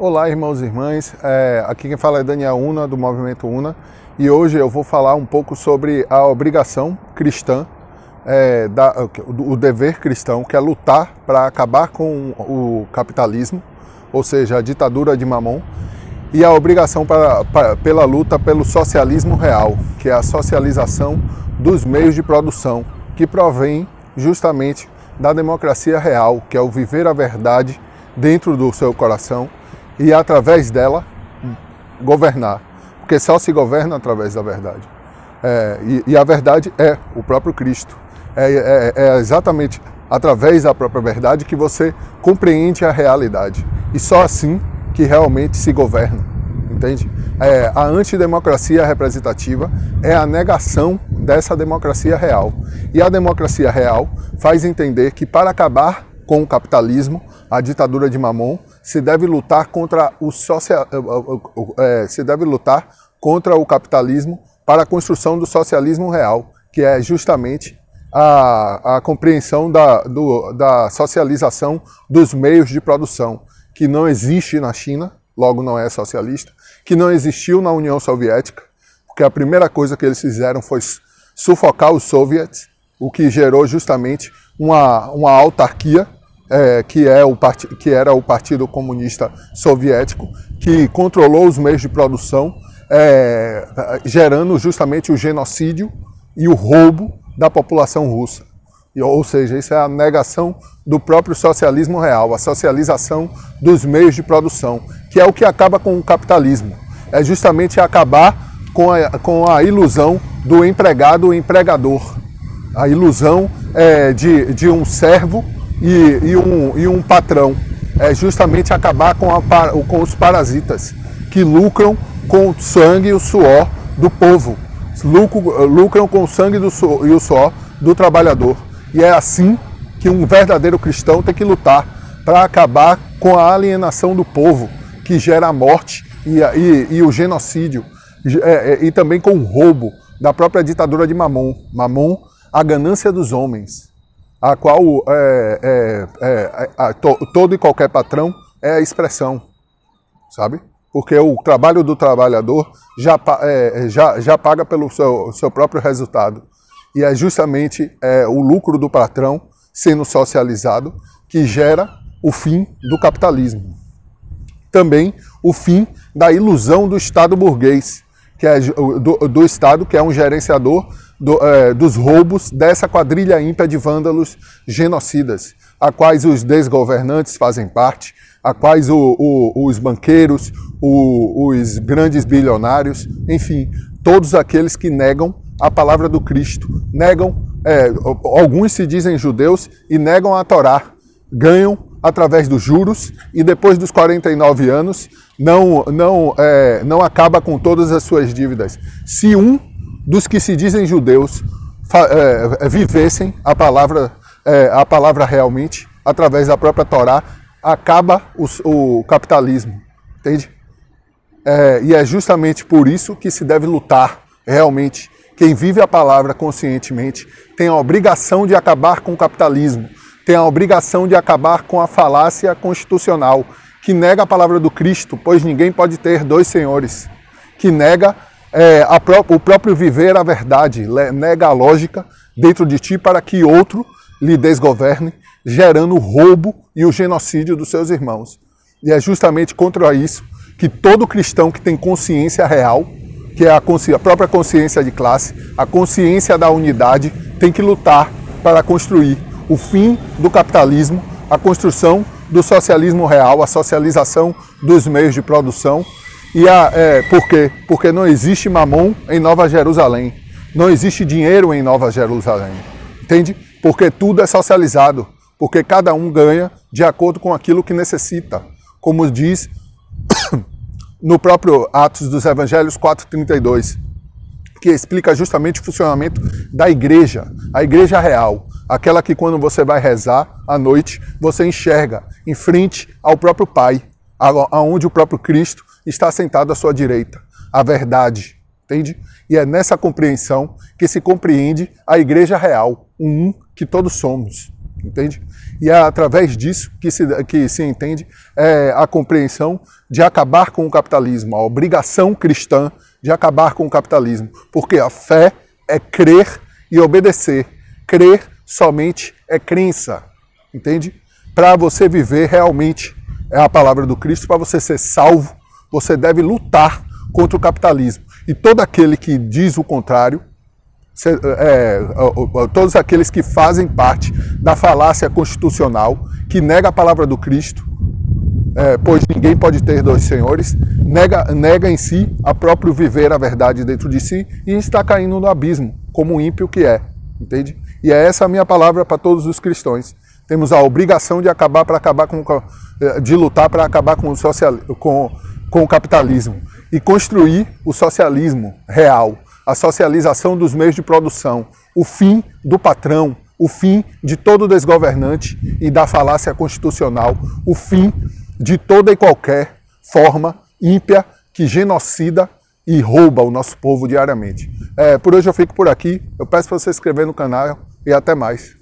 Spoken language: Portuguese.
Olá, irmãos e irmãs, aqui quem fala é Daniel Una, do Movimento Una, e hoje eu vou falar um pouco sobre a obrigação cristã, o dever cristão, que é lutar para acabar com o capitalismo, ou seja, a ditadura de Mamon, e a obrigação pela luta pelo socialismo real, que é a socialização dos meios de produção, que provém justamente da democracia real, que é o viver a verdade dentro do seu coração e através dela governar, porque só se governa através da verdade. E a verdade é o próprio Cristo. É exatamente através da própria verdade que você compreende a realidade. E só assim que realmente se governa, entende? A antidemocracia representativa é a negação dessa democracia real. E a democracia real faz entender que para acabar com o capitalismo, a ditadura de Mamon, se deve lutar contra o capitalismo para a construção do socialismo real, que é justamente a compreensão da socialização dos meios de produção, que não existe na China, logo não é socialista, que não existiu na União Soviética, porque a primeira coisa que eles fizeram foi sufocar os soviets, o que gerou justamente uma autarquia, que era o Partido Comunista Soviético, que controlou os meios de produção, gerando justamente o genocídio e o roubo da população russa. Ou seja, isso é a negação do próprio socialismo real, a socialização dos meios de produção, que é o que acaba com o capitalismo. É justamente acabar com a ilusão do empregado empregador, a ilusão de um servo e um patrão. É justamente acabar com os parasitas que lucram com o sangue e o suor do povo, lucram com o sangue e o suor do trabalhador. E é assim que um verdadeiro cristão tem que lutar para acabar com a alienação do povo, que gera a morte e o genocídio, e também com o roubo da própria ditadura de Mamon. Mamon, a ganância dos homens, a qual todo e qualquer patrão é a expressão, sabe? Porque o trabalho do trabalhador já paga pelo seu próprio resultado. E é justamente o lucro do patrão sendo socializado que gera o fim do capitalismo. Também o fim da ilusão do Estado burguês, que é do Estado que é um gerenciador dos roubos dessa quadrilha ímpia de vândalos genocidas, a quais os desgovernantes fazem parte, a quais os banqueiros, os grandes bilionários, enfim, todos aqueles que negam a palavra do Cristo, alguns se dizem judeus e negam a Torá, ganham através dos juros e depois dos 49 anos não acaba com todas as suas dívidas. Se um dos que se dizem judeus vivessem a palavra realmente, através da própria Torá, acaba o capitalismo, entende? E é justamente por isso que se deve lutar realmente. Quem vive a palavra conscientemente tem a obrigação de acabar com o capitalismo, tem a obrigação de acabar com a falácia constitucional, que nega a palavra do Cristo, pois ninguém pode ter dois senhores, que nega o próprio viver a verdade, nega a lógica dentro de ti para que outro lhe desgoverne, gerando o roubo e o genocídio dos seus irmãos. E é justamente contra isso que todo cristão que tem consciência real, que é a própria consciência de classe, a consciência da unidade, tem que lutar para construir o fim do capitalismo, a construção do socialismo real, a socialização dos meios de produção. E por quê? Porque não existe Mamon em Nova Jerusalém, não existe dinheiro em Nova Jerusalém, entende? Porque tudo é socializado, porque cada um ganha de acordo com aquilo que necessita, como diz no próprio Atos dos Evangelhos 4:32, que explica justamente o funcionamento da igreja, a igreja real, aquela que quando você vai rezar à noite, você enxerga em frente ao próprio Pai, aonde o próprio Cristo está sentado à sua direita, a verdade, entende? E é nessa compreensão que se compreende a igreja real, um que todos somos, entende? E é através disso que se entende a compreensão de acabar com o capitalismo, a obrigação cristã de acabar com o capitalismo. Porque a fé é crer e obedecer. Crer somente é crença, entende? Para você viver realmente é a palavra do Cristo, para você ser salvo, você deve lutar contra o capitalismo. E todo aquele que diz o contrário, todos aqueles que fazem parte da falácia constitucional, que nega a palavra do Cristo, pois ninguém pode ter dois senhores, nega em si a próprio viver a verdade dentro de si e está caindo no abismo, como um ímpio que é, entende? E é essa a minha palavra para todos os cristãos. Temos a obrigação de de lutar para acabar com o capitalismo e construir o socialismo real, a socialização dos meios de produção, o fim do patrão, o fim de todo desgovernante e da falácia constitucional, o fim de toda e qualquer forma ímpia que genocida e rouba o nosso povo diariamente. Por hoje eu fico por aqui, eu peço para você se inscrever no canal e até mais.